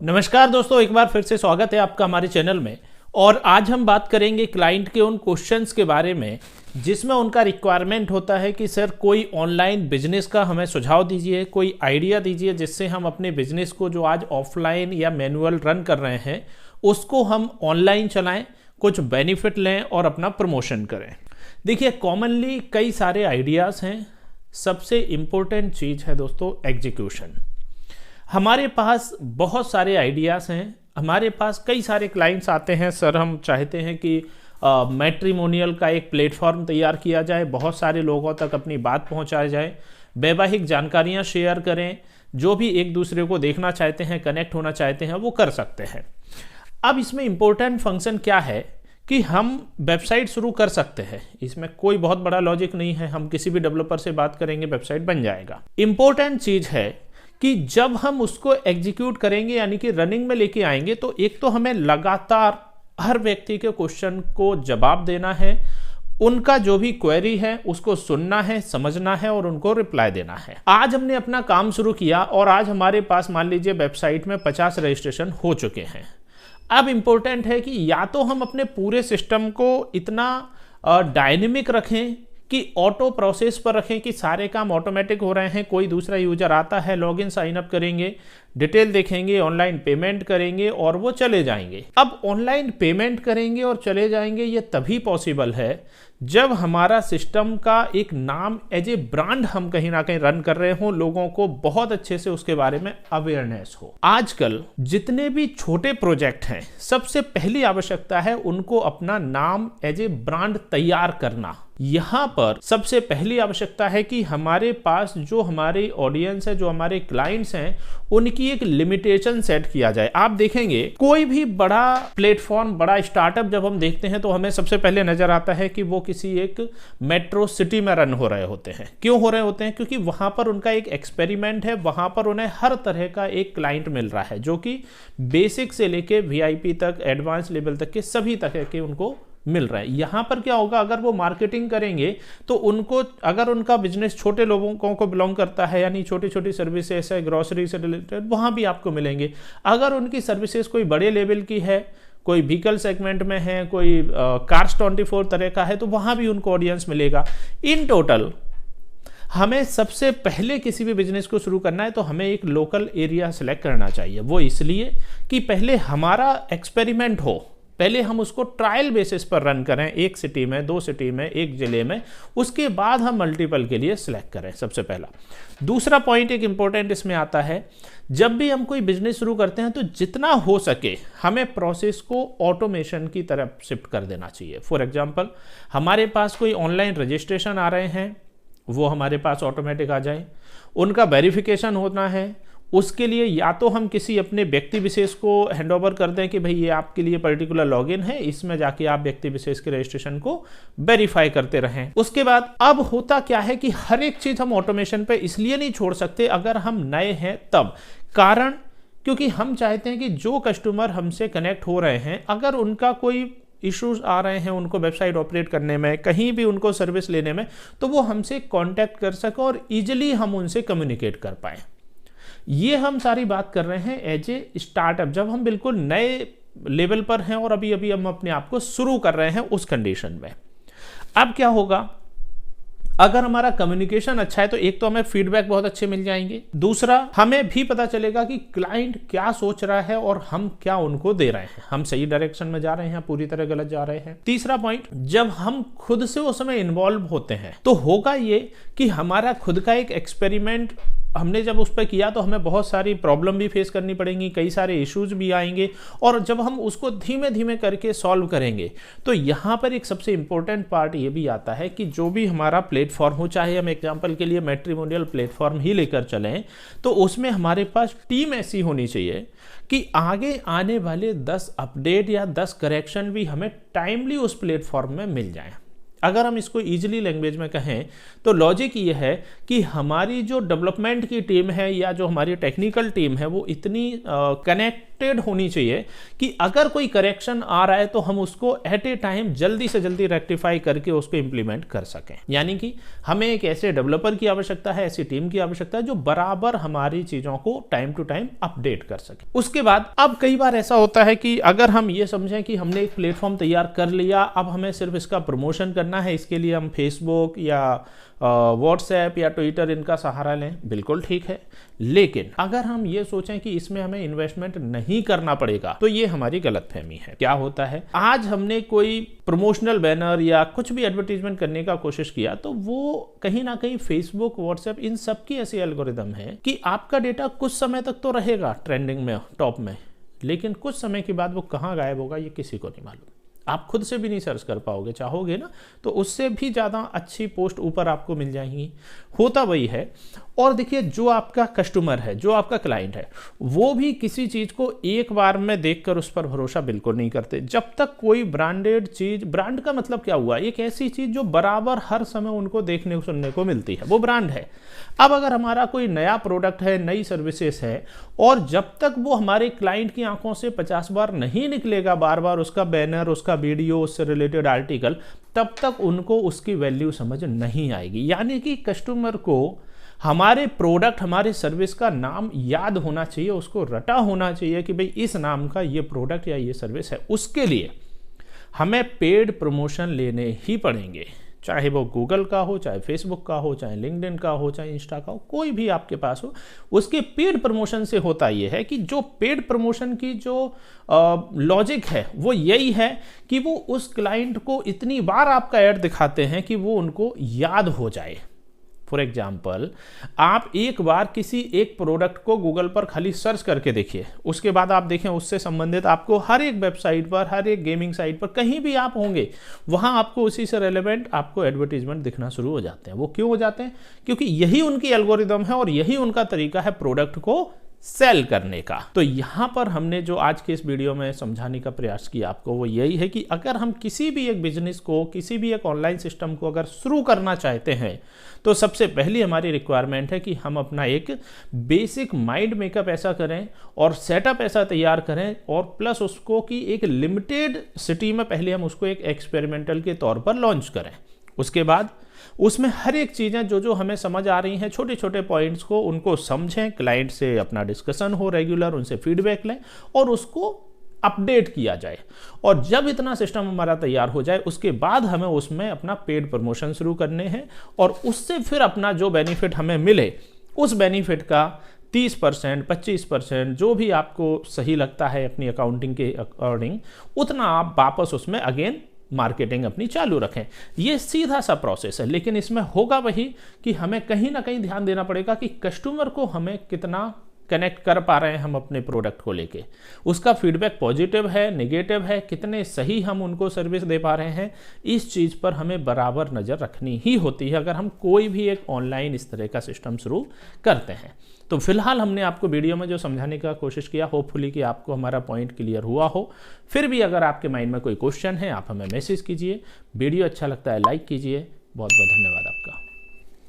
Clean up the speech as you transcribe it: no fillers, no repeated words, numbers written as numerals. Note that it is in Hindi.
नमस्कार दोस्तों, एक बार फिर से स्वागत है आपका हमारे चैनल में। और आज हम बात करेंगे क्लाइंट के उन क्वेश्चंस के बारे में जिसमें उनका रिक्वायरमेंट होता है कि सर कोई ऑनलाइन बिजनेस का हमें सुझाव दीजिए, कोई आइडिया दीजिए जिससे हम अपने बिजनेस को जो आज ऑफलाइन या मैनुअल रन कर रहे हैं उसको हम ऑनलाइन चलाएं, कुछ बेनिफिट लें और अपना प्रमोशन करें। देखिए, कॉमनली कई सारे आइडियाज़ हैं। सबसे इम्पोर्टेंट चीज़ है दोस्तों एग्जीक्यूशन। हमारे पास बहुत सारे आइडियाज़ हैं, हमारे पास कई सारे क्लाइंट्स आते हैं, सर हम चाहते हैं कि मैट्रिमोनियल का एक प्लेटफॉर्म तैयार किया जाए, बहुत सारे लोगों तक अपनी बात पहुंचाई जाए, वैवाहिक जानकारियां शेयर करें, जो भी एक दूसरे को देखना चाहते हैं, कनेक्ट होना चाहते हैं, वो कर सकते हैं। अब इसमें इम्पोर्टेंट फंक्शन क्या है कि हम वेबसाइट शुरू कर सकते हैं, इसमें कोई बहुत बड़ा लॉजिक नहीं है। हम किसी भी डेवलपर से बात करेंगे, वेबसाइट बन जाएगा। इम्पोर्टेंट चीज़ है कि जब हम उसको एग्जीक्यूट करेंगे यानी कि रनिंग में लेके आएंगे तो एक तो हमें लगातार हर व्यक्ति के क्वेश्चन को जवाब देना है, उनका जो भी क्वेरी है उसको सुनना है, समझना है और उनको रिप्लाई देना है। आज हमने अपना काम शुरू किया और आज हमारे पास मान लीजिए वेबसाइट में 50 रजिस्ट्रेशन हो चुके हैं। अब इम्पोर्टेंट है कि या तो हम अपने पूरे सिस्टम को इतना डायनेमिक रखें कि ऑटो प्रोसेस पर रखें कि सारे काम ऑटोमेटिक हो रहे हैं, कोई दूसरा यूजर आता है, लॉगिन साइन अप करेंगे, डिटेल देखेंगे, ऑनलाइन पेमेंट करेंगे और वो चले जाएंगे। अब ऑनलाइन पेमेंट करेंगे और चले जाएंगे ये तभी पॉसिबल है जब हमारा सिस्टम का एक नाम एज ए ब्रांड हम कहीं ना कहीं रन कर रहे हों, लोगों को बहुत अच्छे से उसके बारे में अवेयरनेस हो। आजकल जितने भी छोटे प्रोजेक्ट हैं, सबसे पहली आवश्यकता है उनको अपना नाम एज ए ब्रांड तैयार करना। यहां पर सबसे पहली आवश्यकता है कि हमारे पास जो हमारी ऑडियंस है, जो हमारे क्लाइंट्स हैं, उनकी एक लिमिटेशन सेट किया जाए। आप देखेंगे कोई भी बड़ा प्लेटफॉर्म, बड़ा स्टार्टअप जब हम देखते हैं तो हमें सबसे पहले नजर आता है कि वो किसी एक मेट्रो सिटी में रन हो रहे होते हैं। क्यों हो रहे होते हैं? क्योंकि वहां पर उनका एक एक्सपेरिमेंट है, वहां पर उन्हें हर तरह का एक क्लाइंट मिल रहा है जो कि बेसिक से लेके वीआईपी तक, एडवांस लेवल तक के सभी तरह के उनको मिल रहा है। यहां पर क्या होगा, अगर वो मार्केटिंग करेंगे तो उनको, अगर उनका बिजनेस छोटे लोगों को बिलोंग करता है यानी छोटी छोटी सर्विसेज है, ग्रोसरी से रिलेटेड, वहां भी आपको मिलेंगे। अगर उनकी सर्विसेज कोई बड़े लेवल की है, कोई व्हीकल सेगमेंट में है, कोई कार्स 24 तरह का है, तो वहां भी उनको ऑडियंस मिलेगा। इन टोटल हमें सबसे पहले किसी भी बिजनेस को शुरू करना है तो हमें एक लोकल एरिया सेलेक्ट करना चाहिए। वो इसलिए कि पहले हमारा एक्सपेरिमेंट हो, पहले हम उसको ट्रायल बेसिस पर रन करें, एक सिटी में, 2 सिटी में, एक जिले में, उसके बाद हम मल्टीपल के लिए सिलेक्ट करें, सबसे पहला। दूसरा पॉइंट एक इंपॉर्टेंट इसमें आता है, जब भी हम कोई बिजनेस शुरू करते हैं तो जितना हो सके हमें प्रोसेस को ऑटोमेशन की तरफ शिफ्ट कर देना चाहिए। फॉर एग्जांपल, हमारे पास कोई ऑनलाइन रजिस्ट्रेशन आ रहे हैं, वो हमारे पास ऑटोमेटिक आ जाए। उनका वेरिफिकेशन होना है, उसके लिए या तो हम किसी अपने व्यक्ति विशेष को हैंडओवर कर दें कि भाई ये आपके लिए पर्टिकुलर लॉगिन है, इसमें जाके आप व्यक्ति विशेष के रजिस्ट्रेशन को वेरीफाई करते रहें। उसके बाद अब होता क्या है कि हर एक चीज हम ऑटोमेशन पे इसलिए नहीं छोड़ सकते अगर हम नए हैं तब। कारण क्योंकि हम चाहते हैं कि जो कस्टमर हमसे कनेक्ट हो रहे हैं, अगर उनका कोई इश्यूज आ रहे हैं उनको वेबसाइट ऑपरेट करने में, कहीं भी उनको सर्विस लेने में, तो वो हमसे कॉन्टैक्ट कर सके और ईजिली हम उनसे कम्युनिकेट कर पाए। ये हम सारी बात कर रहे हैं एज ए स्टार्टअप, जब हम बिल्कुल नए लेवल पर हैं और अभी हम अपने आप को शुरू कर रहे हैं उस कंडीशन में। अब क्या होगा, अगर हमारा कम्युनिकेशन अच्छा है तो एक तो हमें फीडबैक बहुत अच्छे मिल जाएंगे, दूसरा हमें भी पता चलेगा कि क्लाइंट क्या सोच रहा है और हम क्या उनको दे रहे हैं, हम सही डायरेक्शन में जा रहे हैं, पूरी तरह गलत जा रहे हैं। तीसरा पॉइंट, जब हम खुद से उस समय इन्वॉल्व होते हैं तो होगा ये कि हमारा खुद का एक एक्सपेरिमेंट हमने जब उस पर किया तो हमें बहुत सारी प्रॉब्लम भी फेस करनी पड़ेंगी, कई सारे इश्यूज भी आएंगे, और जब हम उसको धीमे धीमे करके सॉल्व करेंगे तो यहाँ पर एक सबसे इंपॉर्टेंट पार्ट ये भी आता है कि जो भी हमारा प्लेटफॉर्म हो, चाहे हम एग्जांपल के लिए मैट्रिमोनियल प्लेटफॉर्म ही लेकर चलें, तो उसमें हमारे पास टीम ऐसी होनी चाहिए कि आगे आने वाले 10 अपडेट या 10 करेक्शन भी हमें टाइमली उस प्लेटफॉर्म में मिल जाए। अगर हम इसको इजीली लैंग्वेज में कहें तो लॉजिक ये है कि हमारी जो डेवलपमेंट की टीम है या जो हमारी टेक्निकल टीम है वो इतनी कनेक्टेड होनी चाहिए कि अगर कोई करेक्शन आ रहा है तो हम उसको एट ए टाइम जल्दी से जल्दी रेक्टिफाई करके उसको इंप्लीमेंट कर सकें। यानी कि हमें एक ऐसे डेवलपर की आवश्यकता है, ऐसी टीम की आवश्यकता है जो बराबर हमारी चीजों को टाइम टू टाइम अपडेट कर सके। उसके बाद अब कई बार ऐसा होता है कि अगर हम ये समझें कि हमने एक प्लेटफॉर्म तैयार कर लिया, अब हमें सिर्फ इसका प्रमोशन करना है, इसके लिए हम फेसबुक या व्हाट्सएप या ट्विटर इनका सहारा लें, बिल्कुल ठीक है। लेकिन अगर हम ये सोचें कि इसमें हमें इन्वेस्टमेंट नहीं करना पड़ेगा तो ये हमारी गलतफहमी है। क्या होता है, आज हमने कोई प्रमोशनल बैनर या कुछ भी एडवर्टीजमेंट करने का कोशिश किया तो वो कहीं ना कहीं फेसबुक, व्हाट्सएप इन सब की ऐसी एल्गोरिदम है कि आपका डेटा कुछ समय तक तो रहेगा ट्रेंडिंग में, टॉप में, लेकिन कुछ समय के बाद वो कहाँ गायब होगा ये किसी को नहीं मालूम। आप खुद से भी नहीं सर्च कर पाओगे, चाहोगे ना तो उससे भी ज़्यादा अच्छी पोस्ट ऊपर आपको मिल जाएंगी। होता वही है। और देखिए, जो आपका कस्टमर है, जो आपका क्लाइंट है, वो भी किसी चीज़ को एक बार में देखकर उस पर भरोसा बिल्कुल नहीं करते। जब तक कोई ब्रांडेड चीज़, ब्रांड का मतलब क्या हुआ, एक ऐसी चीज़ जो बराबर हर समय उनको देखने सुनने को मिलती है, वो ब्रांड है। अब अगर हमारा कोई नया प्रोडक्ट है, नई सर्विसेज है, और जब तक वो हमारे क्लाइंट की आंखों से 50 बार नहीं निकलेगा बार बार उसका बैनर, उसका वीडियो, उससे रिलेटेड आर्टिकल, तब तक उनको उसकी वैल्यू समझ नहीं आएगी। यानी कि कस्टमर को हमारे प्रोडक्ट, हमारे सर्विस का नाम याद होना चाहिए, उसको रटा होना चाहिए कि भाई इस नाम का ये प्रोडक्ट या ये सर्विस है। उसके लिए हमें पेड प्रमोशन लेने ही पड़ेंगे, चाहे वो गूगल का हो, चाहे फेसबुक का हो, चाहे लिंक्डइन का हो, चाहे इंस्टा का हो, कोई भी आपके पास हो। उसके पेड प्रमोशन से होता ये है कि जो पेड प्रमोशन की जो लॉजिक है वो यही है कि वो उस क्लाइंट को इतनी बार आपका ऐड दिखाते हैं कि वो उनको याद हो जाए। फॉर एग्जाम्पल, आप एक बार किसी एक प्रोडक्ट को गूगल पर खाली सर्च करके देखिए, उसके बाद आप देखें उससे संबंधित आपको हर एक वेबसाइट पर, हर एक गेमिंग साइट पर, कहीं भी आप होंगे, वहां आपको उसी से रेलेवेंट आपको एडवर्टीजमेंट दिखना शुरू हो जाते हैं। वो क्यों हो जाते हैं? क्योंकि यही उनकी एल्गोरिदम है और यही उनका तरीका है प्रोडक्ट को सेल करने का। तो यहां पर हमने जो आज के इस वीडियो में समझाने का प्रयास किया आपको, वो यही है कि अगर हम किसी भी एक बिजनेस को, किसी भी एक ऑनलाइन सिस्टम को अगर शुरू करना चाहते हैं तो सबसे पहली हमारी रिक्वायरमेंट है कि हम अपना एक बेसिक माइंड मेकअप ऐसा करें और सेटअप ऐसा तैयार करें, और प्लस उसको कि एक लिमिटेड सिटी में पहले हम उसको एक एक्सपेरिमेंटल के तौर पर लॉन्च करें। उसके बाद उसमें हर एक चीज़ें जो जो हमें समझ आ रही हैं, छोटे छोटे पॉइंट्स को उनको समझें, क्लाइंट से अपना डिस्कशन हो रेगुलर, उनसे फीडबैक लें और उसको अपडेट किया जाए। और जब इतना सिस्टम हमारा तैयार हो जाए उसके बाद हमें उसमें अपना पेड प्रमोशन शुरू करने हैं, और उससे फिर अपना जो बेनिफिट हमें मिले उस बेनिफिट का 30%, 25% जो भी आपको सही लगता है अपनी अकाउंटिंग के अकॉर्डिंग, उतना आप वापस उसमें अगेन मार्केटिंग अपनी चालू रखें। ये सीधा सा प्रोसेस है, लेकिन इसमें होगा वही कि हमें कहीं ना कहीं ध्यान देना पड़ेगा कि कस्टमर को हमें कितना कनेक्ट कर पा रहे हैं हम अपने प्रोडक्ट को लेके, उसका फीडबैक पॉजिटिव है, नेगेटिव है, कितने सही हम उनको सर्विस दे पा रहे हैं, इस चीज़ पर हमें बराबर नज़र रखनी ही होती है अगर हम कोई भी एक ऑनलाइन इस तरह का सिस्टम शुरू करते हैं। तो फिलहाल हमने आपको वीडियो में जो समझाने का कोशिश किया, होपफुली कि आपको हमारा पॉइंट क्लियर हुआ हो। फिर भी अगर आपके माइंड में कोई क्वेश्चन है आप हमें मैसेज कीजिए। वीडियो अच्छा लगता है लाइक कीजिए। बहुत बहुत धन्यवाद आपका।